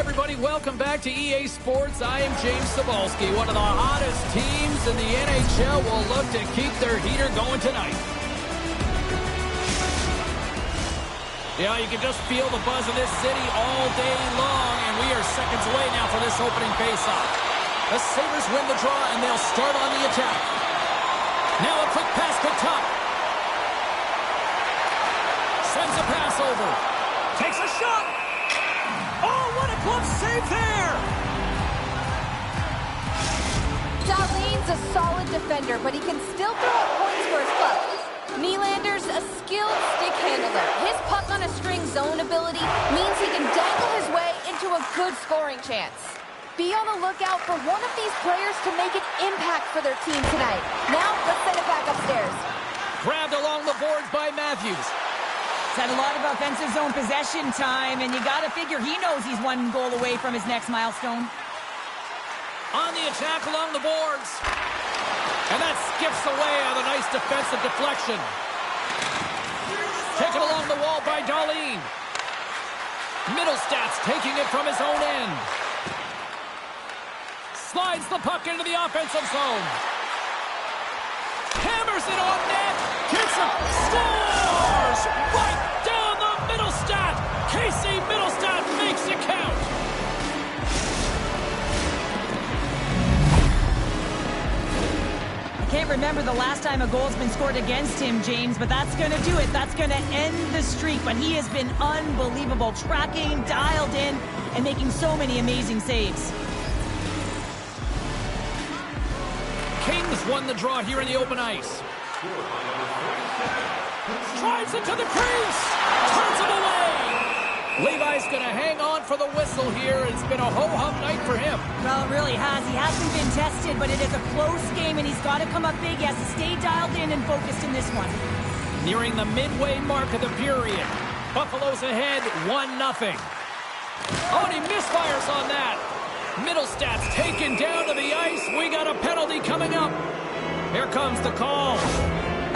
everybody, welcome back to EA Sports. I am James Cebulski. One of the hottest teams in the NHL will look to keep their heater going tonight. Yeah, you can just feel the buzz of this city all day long, and we are seconds away now for this opening faceoff. The Sabres win the draw, and they'll start on the attack. Now a quick pass to Tuck. Sends a pass over. Takes a shot. Oh, what a glove save there! Darlene's a solid defender, but he can still throw up points for his club. Nylander's a skilled stick handler. His puck on a string zone ability means he can dangle his way into a good scoring chance. Be on the lookout for one of these players to make an impact for their team tonight. Now, let's send it back upstairs. Grabbed along the boards by Matthews. He's had a lot of offensive zone possession time, and you got to figure he knows he's one goal away from his next milestone. On the attack along the boards. And that skips away on a nice defensive deflection. Taken along the wall by Darlene. Middlestats taking it from his own end. Slides the puck into the offensive zone. Hammers it on net. Gets it. Scores! Right down the Middlestat. Casey Middlestat makes it count. I can't remember the last time a goal's been scored against him, James, but that's going to do it. That's going to end the streak. But he has been unbelievable, tracking, dialed in, and making so many amazing saves. Kings won the draw here in the open ice. Drives it to the crease. Turns it away. Levi's going to hang on for the whistle here. It's been a ho-hum night for him. Well, it really has. He hasn't been tested, but it is a close game, and he's got to come up big. He has to stay dialed in and focused in this one. Nearing the midway mark of the period. Buffalo's ahead 1-0. Oh, and he misfires on that. Middlestats taken down to the ice. We got a penalty coming up. Here comes the call.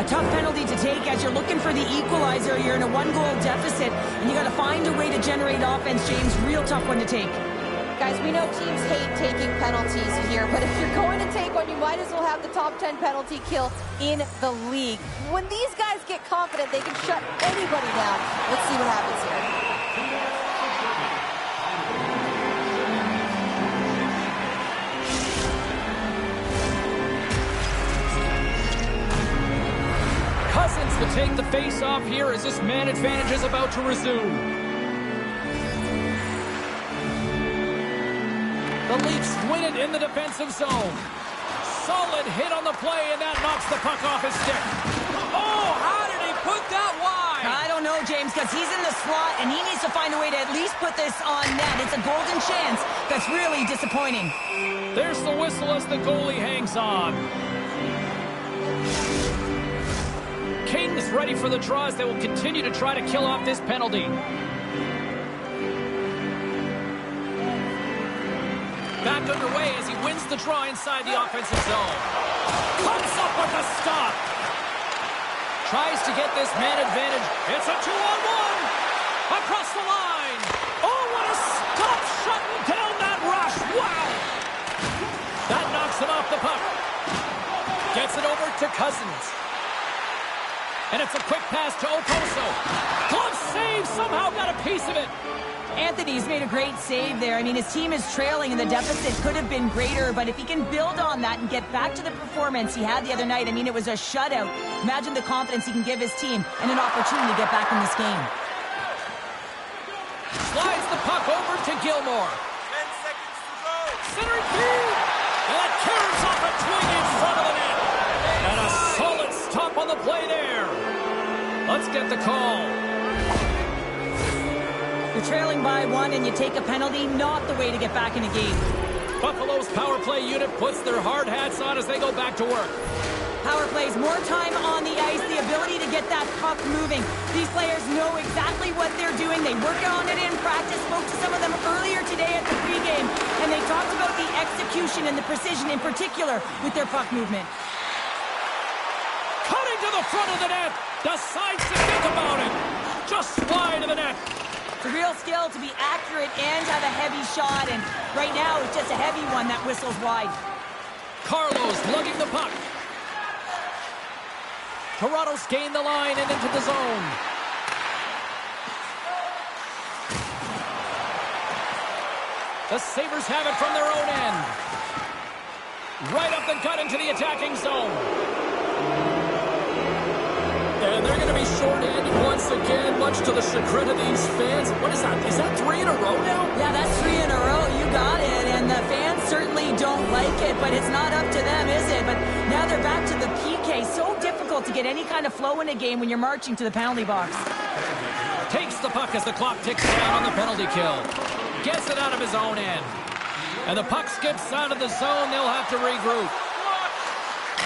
A tough penalty to take as you're looking for the equalizer. You're in a one-goal deficit, and you got to find a way to generate offense, James. Real tough one to take. Guys, we know teams hate taking penalties here, but if you're going to take one, you might as well have the top 10 penalty kill in the league. When these guys get confident, they can shut anybody down. Let's see what happens here. Cousins to take the face-off here as this man advantage is about to resume. The Leafs win it in the defensive zone. Solid hit on the play, and that knocks the puck off his stick. Oh, how did he put that wide? I don't know, James, because he's in the slot, and he needs to find a way to at least put this on net. It's a golden chance. That's really disappointing. There's the whistle as the goalie hangs on. Kings ready for the draws. They will continue to try to kill off this penalty. Back underway as he wins the draw inside the offensive zone. Comes up with a stop. Tries to get this man advantage. It's a 2-on-1. Across the line. Oh, what a stop shutting down that rush. Wow. That knocks him off the puck. Gets it over to Cousins. And it's a quick pass to Oposo. Glove save, somehow got a piece of it. Anthony's made a great save there. I mean, his team is trailing, and the deficit could have been greater, but if he can build on that and get back to the performance he had the other night, I mean, it was a shutout. Imagine the confidence he can give his team and an opportunity to get back in this game. Slides the puck over to Gilmore. 10 seconds to go. Centering feed. And that carries off a twing in front of the net. And a solid stop on the play there. Let's get the call. You're trailing by one and you take a penalty, not the way to get back in a game. Buffalo's power play unit puts their hard hats on as they go back to work. Power plays, more time on the ice, the ability to get that puck moving. These players know exactly what they're doing. They work on it in practice. Spoke to some of them earlier today at the pregame, and they talked about the execution and the precision in particular with their puck movement. Cutting to the front of the net. Decides to think about it. Just wide of the net. It's a real skill to be accurate and have a heavy shot, and right now it's just a heavy one that whistles wide. Carlos lugging the puck. Toronto's gained the line and into the zone. The Sabres have it from their own end. Right up the gut into the attacking zone. And they're going to be short-handed once again, much to the chagrin of these fans. What is that? Is that 3 in a row now? Yeah, that's 3 in a row. You got it. And the fans certainly don't like it, but it's not up to them, is it? But now they're back to the PK. So difficult to get any kind of flow in a game when you're marching to the penalty box. Takes the puck as the clock ticks down on the penalty kill. Gets it out of his own end. And the puck skips out of the zone. They'll have to regroup.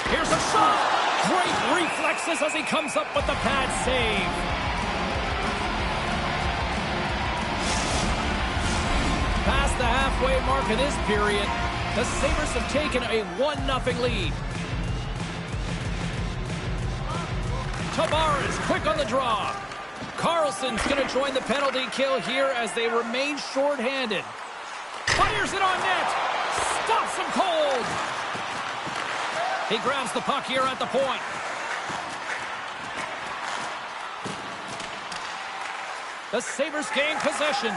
Here's a shot. Great reflexes as he comes up with the pad save. Past the halfway mark of this period, the Sabres have taken a 1-0 lead. Tavares quick on the draw. Carlson's going to join the penalty kill here as they remain short-handed. Fires it on net. Stops him cold. He grabs the puck here at the point. The Sabres gain possession.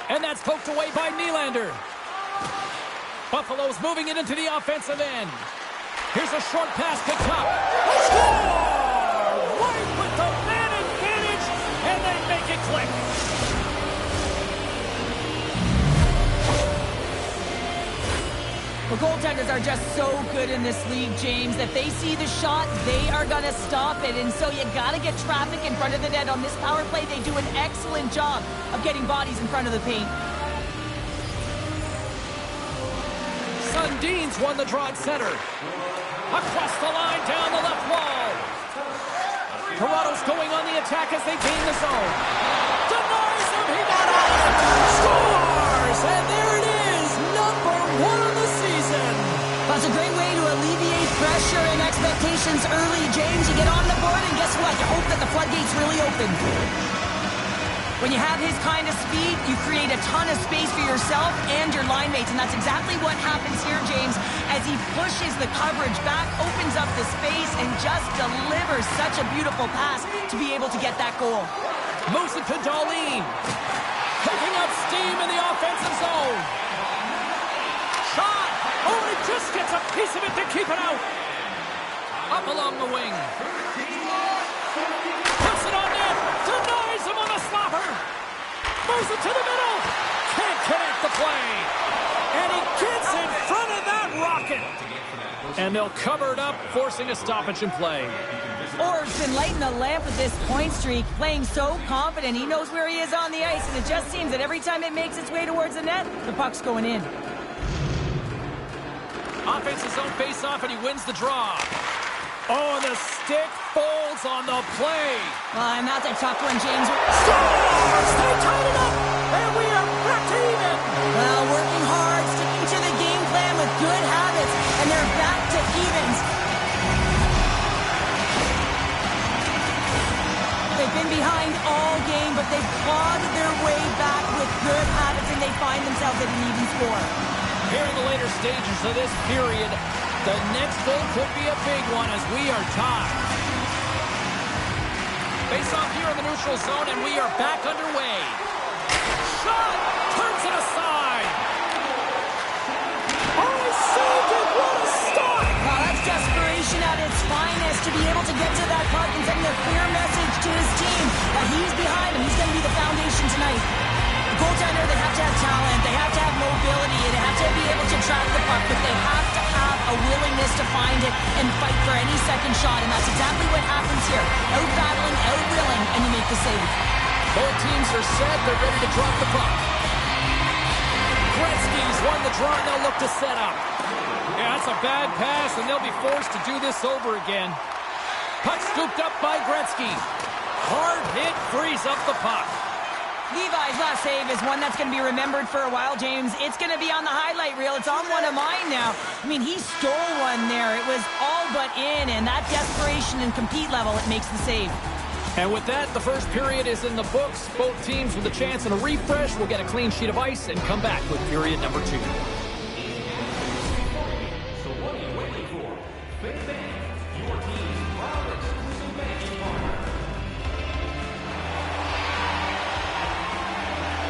And that's poked away by Nylander. Buffalo's moving it into the offensive end. Here's a short pass to Tuck. Score! Right with the man advantage, and they make it click. The goaltenders are just so good in this league, James. If they see the shot, they are going to stop it. And so you got to get traffic in front of the net. On this power play, they do an excellent job of getting bodies in front of the paint. Sundin's won the draw at center. Across the line, down the left wall. Toronto's going on the attack as they gain the zone. Denies him, he got out of it. Scores! And there it is, number 1 of the season. That's a great way to alleviate pressure and expectations early, James. You get on the board, and guess what? You hope that the floodgates really open. When you have his kind of speed, you create a ton of space for yourself and your line mates, and that's exactly what happens here, James, as he pushes the coverage back, opens up the space, and just delivers such a beautiful pass to be able to get that goal. Moves it to Darlene. Picking up steam in the offensive zone. Shot! Oh, he just gets a piece of it to keep it out. Up along the wing. Puts it on net. Denies him on the slapper. Moves it to the middle. Can't connect the play. And he gets in front of that rocket. And they'll cover it up, forcing a stoppage in play. Orr's been lighting the lamp with this point streak, playing so confident. He knows where he is on the ice, and it just seems that every time it makes its way towards the net, the puck's going in. Offensive zone face-off, and he wins the draw. Oh, and the stick folds on the play. And that's a tough one, James. Scores! They tied it up, and we are back to even. Well, working hard, sticking to the game plan with good habits, and they're back to evens. They've been behind all game, but they've clawed their way back with good habits, and they find themselves at an even score. Here in the later stages of this period, the next goal could be a big one as we are tied. Face off here in the neutral zone, and we are back underway. Shot! Turns it aside. Oh, he saved it! What a stop! Well, that's desperation at its finest to be able to get to that puck and send a clear message to his team that he's behind him. He's going to be the foundation tonight. The goaltender, they have to have talent, they have to have mobility, and they have to be able to track the puck, but they have to have a willingness to find it and fight for any second shot, and that's exactly what happens here. Out-battling, out-willing, and you make the save. Both teams are set. They're ready to drop the puck. Gretzky's won the draw, and they'll look to set up. Yeah, that's a bad pass, and they'll be forced to do this over again. Puck scooped up by Gretzky. Hard hit, frees up the puck. Levi's last save is one that's going to be remembered for a while, James. It's going to be on the highlight reel. It's on one of mine now. I mean, he stole one there. It was all but in, and that desperation and compete level, it makes the save. And with that, the first period is in the books. Both teams with a chance and a refresh will get a clean sheet of ice and come back with period number 2.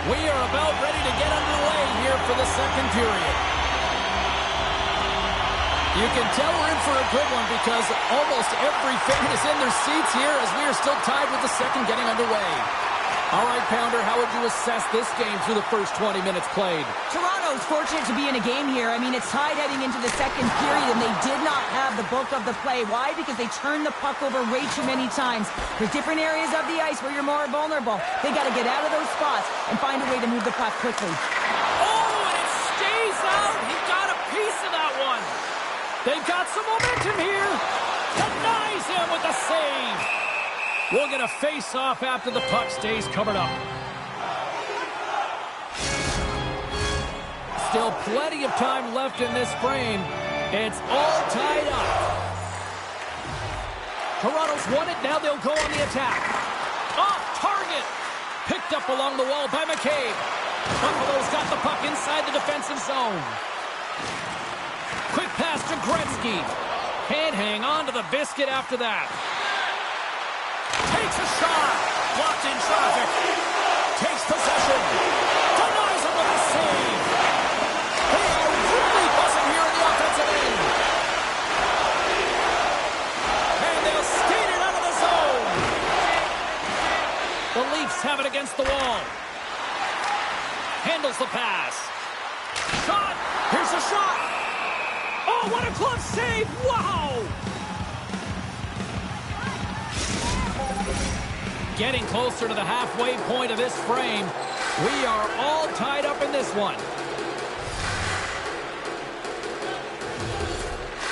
We are about ready to get underway here for the second period. You can tell we're in for a good one because almost every fan is in their seats here as we are still tied with the second getting underway. All right, Pounder, how would you assess this game through the first 20 minutes played? Toronto's fortunate to be in a game here. I mean, it's tied heading into the second period, and they did not have the bulk of the play. Why? Because they turned the puck over way too many times. There's different areas of the ice where you're more vulnerable. They got to get out of those spots and find a way to move the puck quickly. Oh, and it stays out. He got a piece of that one. They've got some momentum here. Denies him with the save. We'll get a face-off after the puck stays covered up. Still plenty of time left in this frame. It's all tied up. Toronto's won it. Now they'll go on the attack. Off target. Picked up along the wall by McCabe. Buffalo's got the puck inside the defensive zone. Quick pass to Gretzky. Can't hang on to the biscuit after that. Takes a shot. Blocked in traffic. Takes possession. Denies him with a save. They are really buzzing here in the offensive end. And they'll skate it out of the zone. The Leafs have it against the wall. Handles the pass. Shot. Here's a shot. Oh, what a glove save. Wow. Getting closer to the halfway point of this frame. We are all tied up in this one.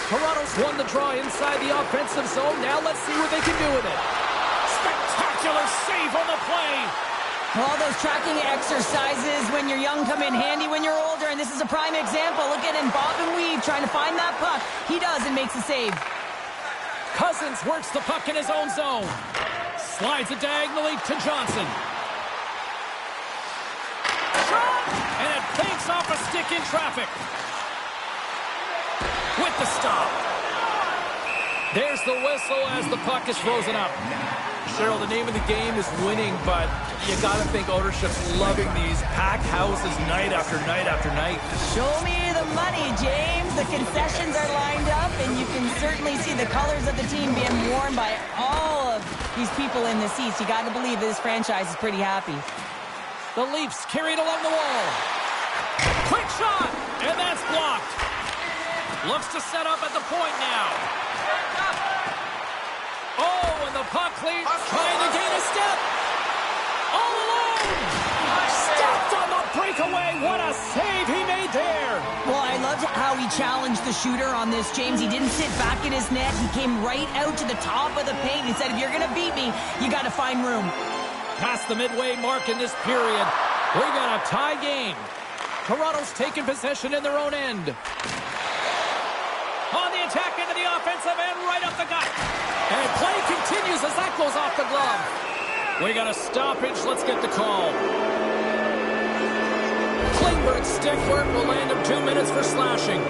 Toronto's won the draw inside the offensive zone. Now let's see what they can do with it. Spectacular save on the play. All those tracking exercises when you're young come in handy when you're older, and this is a prime example. Look at him bob and weave trying to find that puck. He does and makes a save. Cousins works the puck in his own zone. Slides it diagonally to Johnson. Shot! And it fakes off a stick in traffic. With the stop. There's the whistle as the puck is frozen up. Cheryl, the name of the game is winning, but you got to think ownership's loving these packed houses night after night after night. Show me the money, James. The concessions are lined up, and you can certainly see the colors of the team being worn by all of these people in the seats. You got to believe this franchise is pretty happy. The Leafs carry it along the wall. Quick shot, and that's blocked. Looks to set up at the point now. Oh, and the puck clean, trying to gain a step. All alone. Stepped on the breakaway. What a save he made there. Well, I loved how he challenged the shooter on this, James. He didn't sit back in his net. He came right out to the top of the paint. He said, if you're going to beat me, you got to find room. Past the midway mark in this period, we got a tie game. Toronto's taking possession in their own end. On the attack into the offensive end, right up the gut. And play continues as that goes off the glove. We got a stoppage. Let's get the call. Klingberg's stick work will land him 2 minutes for slashing.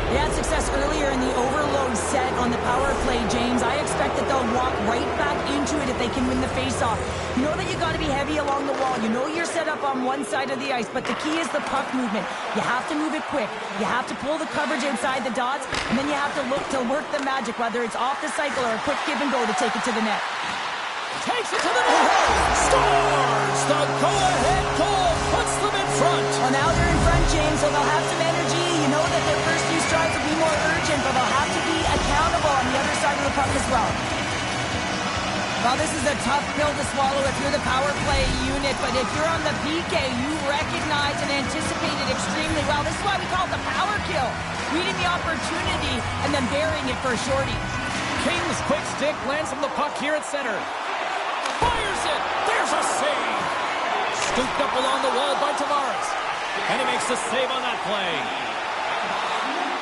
They had success earlier in the overload set on the power play, James. I expect that they'll walk right back into it if they can win the faceoff. You know that you got to be heavy along the wall. You know you're set up on one side of the ice, but the key is the puck movement. You have to move it quick. You have to pull the coverage inside the dots, and then you have to look to work the magic, whether it's off the cycle or a quick give and go to take it to the net. Takes it to the net. Scores! The go-ahead goal puts them in front. Well, now they're in front, James, so they'll have some energy. You know that their first few strides will be more urgent, but they'll have to be accountable on the other side of the puck as well. Well, this is a tough pill to swallow if you're the power play unit, but if you're on the PK, you recognize and anticipate it extremely well. This is why we call it the power kill. Reading the opportunity and then burying it for a shorty. King's quick stick lands him the puck here at center. Fires it! There's a save! Scooped up along the wall by Tavares. And he makes the save on that play.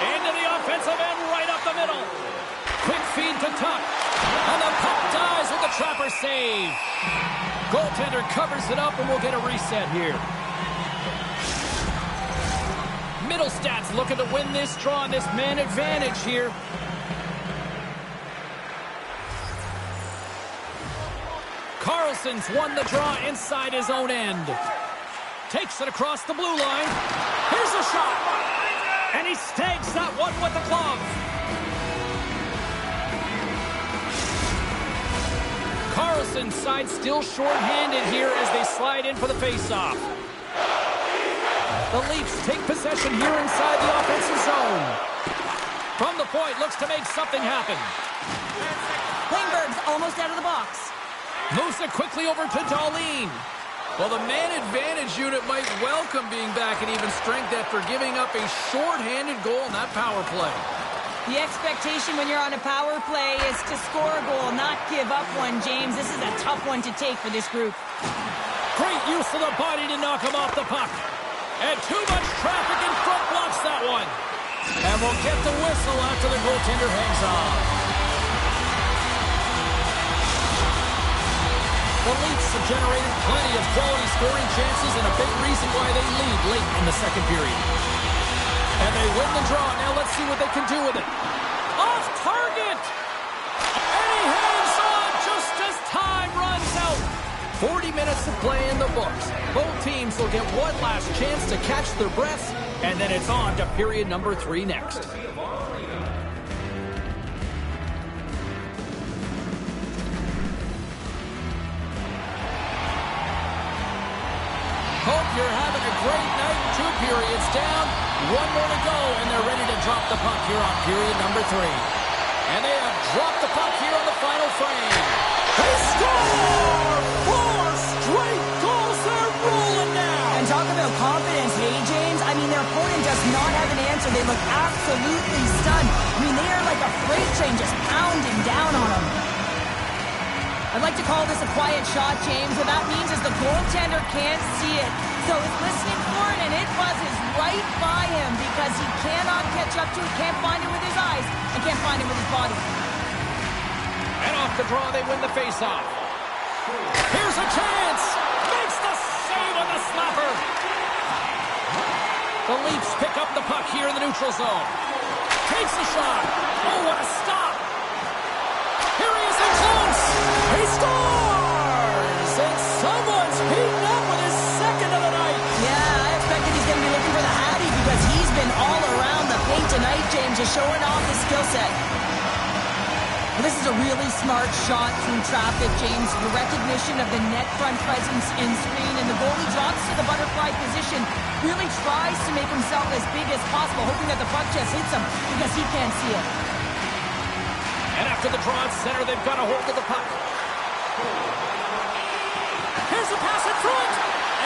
Into the offensive end, right up the middle. tuck. And the puck dies with the trapper save. Goaltender covers it up, and we'll get a reset here. Middlestad's looking to win this draw on this man advantage here. Carlson's won the draw inside his own end. Takes it across the blue line. Here's a shot. And he snags that one with the glove. Carlson's side still short-handed here as they slide in for the face-off. The Leafs take possession here inside the offensive zone. From the point, looks to make something happen. Klingberg's almost out of the box. Moves it quickly over to Darlene. Well, the man advantage unit might welcome being back at even strength after giving up a short-handed goal in that power play. The expectation when you're on a power play is to score a goal, not give up one, James. This is a tough one to take for this group. Great use of the body to knock him off the puck. And too much traffic in front blocks that one. And we'll get the whistle after the goaltender hangs on. The Leafs have generated plenty of quality scoring chances and a big reason why they lead late in the second period. And they win the draw. Now let's see what they can do with it. Off target! And he hangs on just as time runs out. 40 minutes of play in the books. Both teams will get one last chance to catch their breaths, and then it's on to period number 3 next. Hope you're having a great night. 2 periods down. 1 more to go, and they're ready to drop the puck here on period number 3. And they have dropped the puck here on the final frame. They score! 4 straight goals. They're rolling now. And talk about confidence, hey, James? I mean, their opponent does not have an answer. They look absolutely stunned. I mean, they are like a freight train just pounding down on them. I'd like to call this a quiet shot, James. What that means is the goaltender can't see it. So he's listening for it, and it buzzes right by him because he cannot catch up to it, can't find it with his eyes, and can't find it with his body. And off the draw, they win the faceoff. Here's a chance. Makes the save on the slapper. The Leafs pick up the puck here in the neutral zone. Takes a shot. Oh, what a stop. Here he is in close. He scores! And someone's heating up with his second of the night. Yeah, I expected he's going to be looking for the Hattie because he's been all around the paint tonight, James, just showing off his skill set. Well, this is a really smart shot through traffic, James. The recognition of the net front presence and screen, and the goalie drops to the butterfly position, really tries to make himself as big as possible, hoping that the puck just hits him because he can't see it. And after the draw at center, they've got a hold of the puck. Here's a pass in front.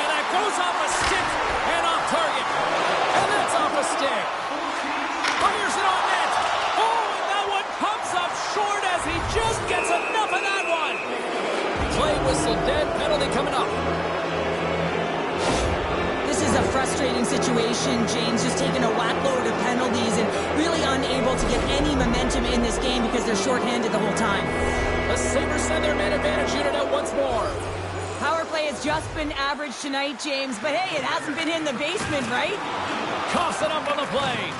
And that goes off a stick and off target. And that's off a stick. Fires it on net. Oh, and that one pumps up short as he just gets enough of that one. Play whistle dead. Penalty coming up. This is a frustrating situation, James, just taking a whack load of penalties and really unable to get any momentum in this game because they're shorthanded the whole time. The Sabres send their man advantage unit out once more. Power play has just been average tonight, James, but hey, it hasn't been in the basement, right? Coughs it up on the play.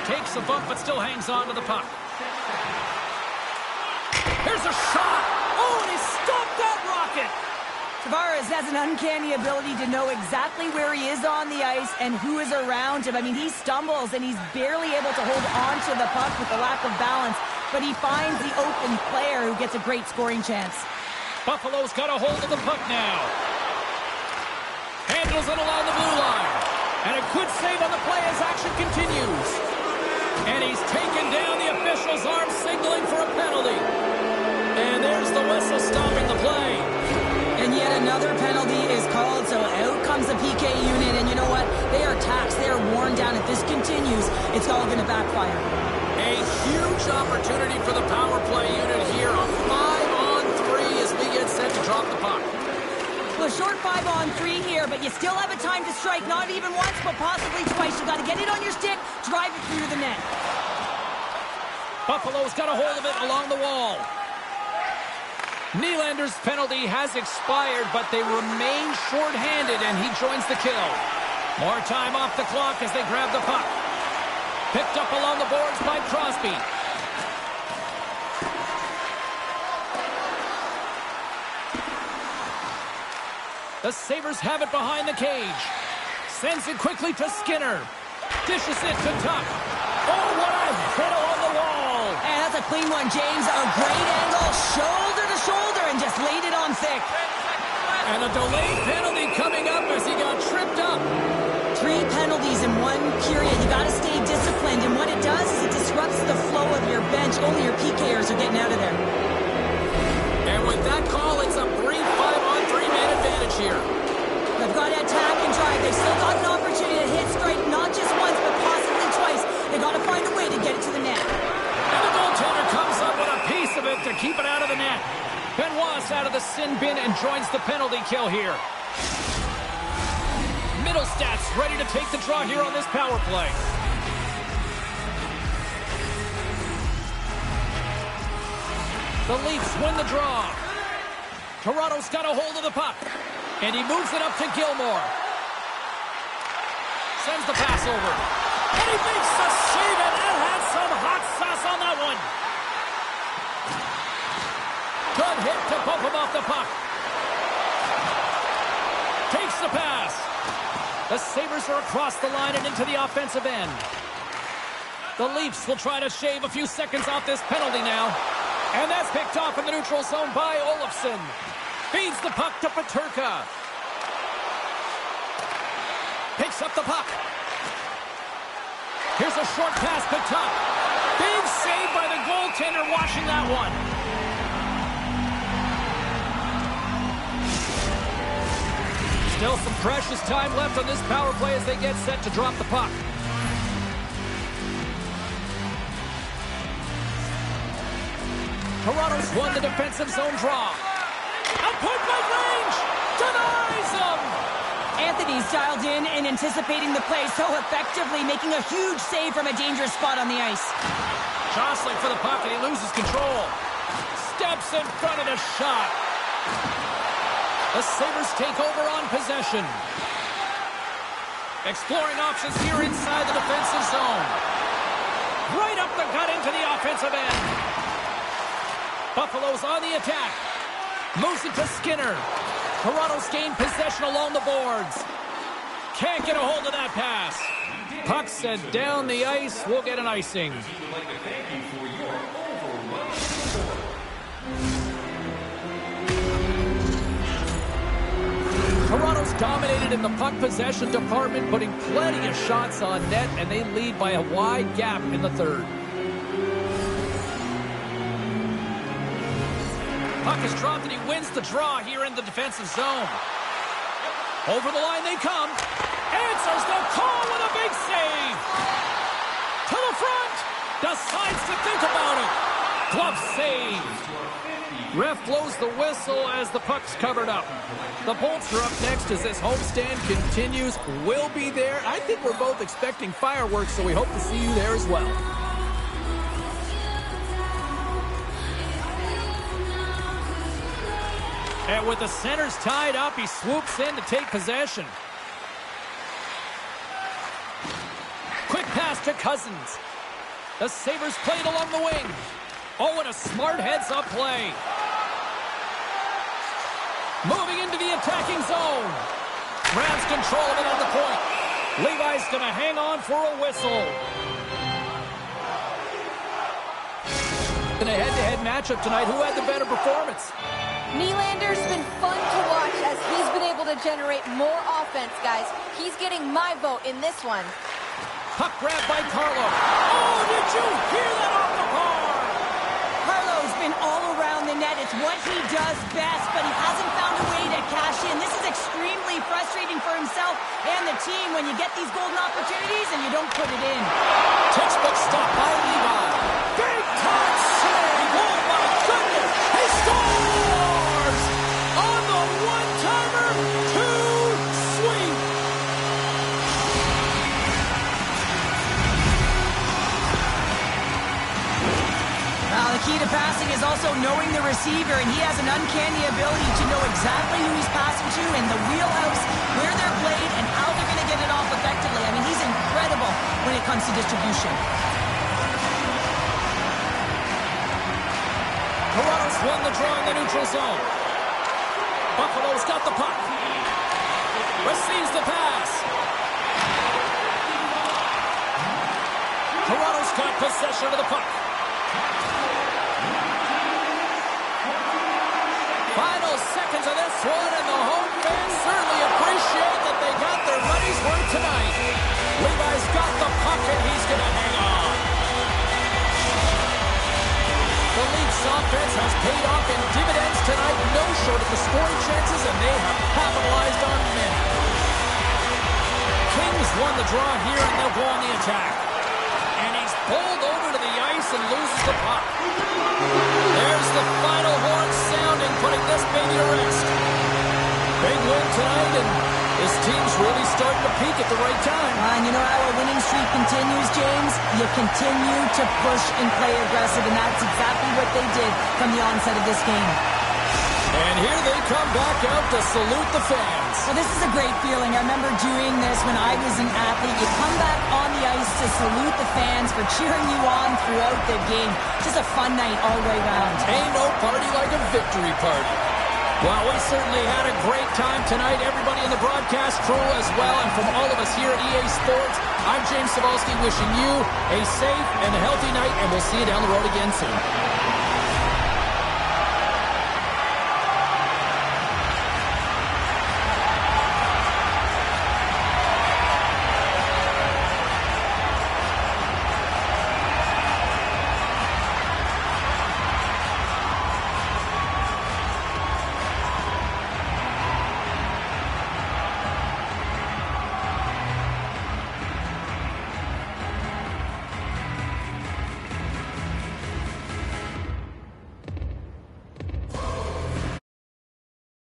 Takes a bump but still hangs on to the puck. Here's a shot. Oh, and he stopped that rocket. Tavares has an uncanny ability to know exactly where he is on the ice and who is around him. I mean, he stumbles and he's barely able to hold on to the puck with the lack of balance, but he finds the open player who gets a great scoring chance. Buffalo's got a hold of the puck now. Handles it along the blue line. And a good save on the play as action continues. And he's taken down the official's arm, signaling for a penalty. And there's the whistle stopping the play. And yet another penalty is called, so out comes the PK unit. And you know what? They are taxed. They are worn down. If this continues, it's all going to backfire. A huge opportunity for the power play unit here. A 5-on-3 as we get set to drop the puck. Well, a short 5-on-3 here, but you still have a time to strike. Not even once, but possibly twice. You got to get it on your stick, drive it through the net. Buffalo's got a hold of it along the wall. Nylander's penalty has expired, but they remain shorthanded, and he joins the kill. More time off the clock as they grab the puck. Picked up along the boards by Crosby. The Sabres have it behind the cage. Sends it quickly to Skinner. Dishes it to Tuck. Oh, what a hit along the wall. And that's a clean one, James. A great angle, shoulder to shoulder, and just laid it on thick. And a delayed penalty coming up as he got tripped up. 3 penalties in 1 period. You got to stay disciplined, and what it does is it disrupts the flow of your bench. Only your PKers are getting out of there. And with that call, it's a brief 5-on-3 man advantage here. They've got to attack and drive. They've still got an opportunity to hit straight, not just once, but possibly twice. They got to find a way to get it to the net. And the goaltender comes up with a piece of it to keep it out of the net. Benoit's out of the sin bin and joins the penalty kill here. Middlestats ready to take the draw here on this power play. The Leafs win the draw. Toronto's got a hold of the puck. And he moves it up to Gilmore. Sends the pass over. And he makes the save, and that had some hot sauce on that one. Good hit to bump him off the puck. Takes the pass. The Sabres are across the line and into the offensive end. The Leafs will try to shave a few seconds off this penalty now. And that's picked off in the neutral zone by Olofsson. Feeds the puck to Peterka. Picks up the puck. Here's a short pass to Tuck. Big save by the goaltender watching that one. Still some precious time left on this power play as they get set to drop the puck. Toronto's won the defensive zone draw. A point-blank range! Denies him! Anthony's dialed in and anticipating the play so effectively, making a huge save from a dangerous spot on the ice. Jostling for the puck and he loses control. Steps in front of the shot. The Sabres take over on possession. Exploring options here inside the defensive zone. Right up the gut into the offensive end. Buffalo's on the attack. Moves it to Skinner. Toronto's gained possession along the boards. Can't get a hold of that pass. Puck sent down the ice. We'll get an icing. Toronto's dominated in the puck possession department, putting plenty of shots on net, and they lead by a wide gap in the third. Puck is dropped and he wins the draw here in the defensive zone. Over the line they come. Answers the call with a big save. To the front. Decides to think about it. Glove saved. Ref blows the whistle as the puck's covered up. The Bolts are up next as this homestand continues. We'll be there. I think we're both expecting fireworks, so we hope to see you there as well. And with the centers tied up, he swoops in to take possession. Quick pass to Cousins. The Sabres played along the wing. Oh, and a smart heads-up play. Moving into the attacking zone. Grabs control of it on the point. Levi's going to hang on for a whistle. In a head-to-head matchup tonight, who had the better performance? Nylander's been fun to watch as he's been able to generate more offense, guys. He's getting my vote in this one. Puck grab by Carlo. Oh, did you hear that off the bar? Carlo's been all around the net. It's what he does best, but he hasn't found a way to cash in. This is extremely frustrating for himself and the team when you get these golden opportunities and you don't put it in. Textbook stop by Levi. Big time save. Oh, my goodness. He scores! On the one-timer, too sweet. key to passing is also knowing the receiver, and he has an uncanny ability to know exactly who he's passing to in the wheelhouse, where they're played, and how they're going to get it off effectively. I mean, he's incredible when it comes to distribution. Toronto's won the draw in the neutral zone. Buffalo's got the puck. Receives the pass. Toronto's got possession of the puck. Final seconds of this one, and the home fans certainly appreciate that they got their money's worth tonight. Levi's got the puck, and he's going to hang on. The Leafs offense has paid off in dividends tonight, no short of the scoring chances, and they have capitalized on many. Kings won the draw here, and they'll go on the attack. And he's pulled over to the ice and loses the puck. There's the final horn sounding, putting this baby to rest. Big win tonight, and this team's really starting to peak at the right time. And you know how a winning streak continues, James? You continue to push and play aggressive, and that's exactly what they did from the onset of this game. And here they come back out to salute the fans. Well, this is a great feeling. I remember doing this when I was an athlete. You come back on the ice to salute the fans for cheering you on throughout the game. Just a fun night all the way around. Ain't no party like a victory party. Well, we certainly had a great time tonight. Everybody in the broadcast crew as well. And from all of us here at EA Sports, I'm James Cebulski wishing you a safe and healthy night, and we'll see you down the road again soon.